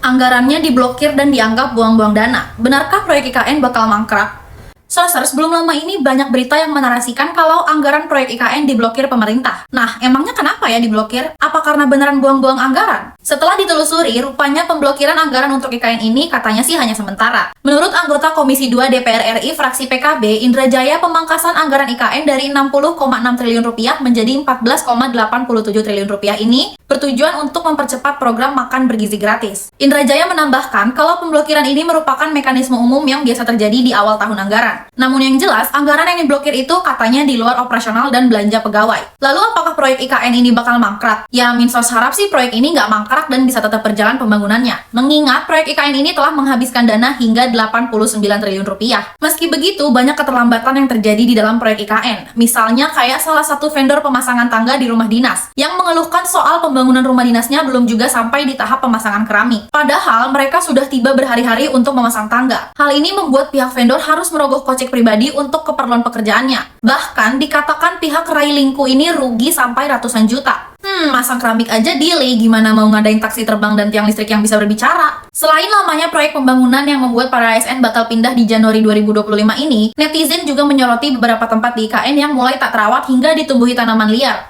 Anggarannya diblokir dan dianggap buang-buang dana. Benarkah proyek IKN bakal mangkrak? Sourcers, belum lama ini banyak berita yang menarasikan kalau anggaran proyek IKN diblokir pemerintah. Nah, emangnya kenapa ya diblokir? Apa karena beneran buang-buang anggaran? Setelah ditelusuri, rupanya pemblokiran anggaran untuk IKN ini katanya sih hanya sementara. Menurut anggota Komisi 2 DPR RI fraksi PKB, Indra Jaya, pemangkasan anggaran IKN dari 60,6 triliun rupiah menjadi 14,87 triliun rupiah ini bertujuan untuk mempercepat program makan bergizi gratis. Indra Jaya menambahkan kalau pemblokiran ini merupakan mekanisme umum yang biasa terjadi di awal tahun anggaran. Namun yang jelas, anggaran yang diblokir itu katanya di luar operasional dan belanja pegawai. Lalu apakah proyek IKN ini bakal mangkrak? Ya, Minsos harap sih proyek ini nggak mangkrak dan bisa tetap berjalan pembangunannya. Mengingat proyek IKN ini telah menghabiskan dana hingga 89 triliun rupiah. Meski begitu, banyak keterlambatan yang terjadi di dalam proyek IKN. Misalnya kayak salah satu vendor pemasangan tangga di rumah dinas, yang mengeluhkan soal pembangunan rumah dinasnya belum juga sampai di tahap pemasangan keramik. Padahal mereka sudah tiba berhari-hari untuk memasang tangga. Hal ini membuat pihak vendor harus merogoh kocek pribadi untuk keperluan pekerjaannya. Bahkan dikatakan pihak Rai Lingku ini rugi sampai ratusan juta. Masang keramik aja delay, gimana mau ngadain taksi terbang dan tiang listrik yang bisa berbicara? Selain lamanya proyek pembangunan yang membuat para ASN batal pindah di Januari 2025 ini, netizen juga menyoroti beberapa tempat di IKN yang mulai tak terawat hingga ditumbuhi tanaman liar.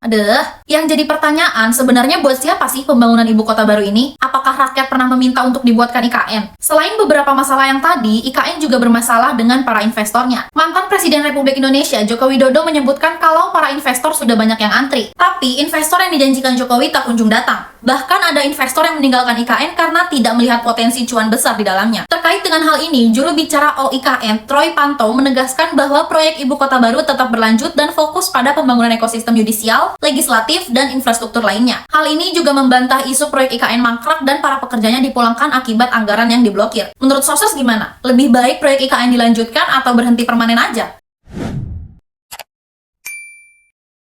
Yang jadi pertanyaan, sebenarnya buat siapa sih pembangunan ibu kota baru ini? Apakah rakyat pernah meminta untuk dibuatkan IKN? Selain beberapa masalah yang tadi, IKN juga bermasalah dengan para investornya. Mantan Presiden Republik Indonesia, Joko Widodo, menyebutkan kalau para investor sudah banyak yang antri. Tapi, investor yang dijanjikan Jokowi tak kunjung datang. Bahkan ada investor yang meninggalkan IKN karena tidak melihat potensi cuan besar di dalamnya. Terkait dengan hal ini, juru bicara OIKN, Troy Panto, menegaskan bahwa proyek ibu kota baru tetap berlanjut dan fokus pada pembangunan ekosistem yudisial, legislatif, dan infrastruktur lainnya. Hal ini juga membantah isu proyek IKN mangkrak dan para pekerjanya dipulangkan akibat anggaran yang diblokir. Menurut sources gimana? Lebih baik proyek IKN dilanjutkan atau berhenti permanen aja?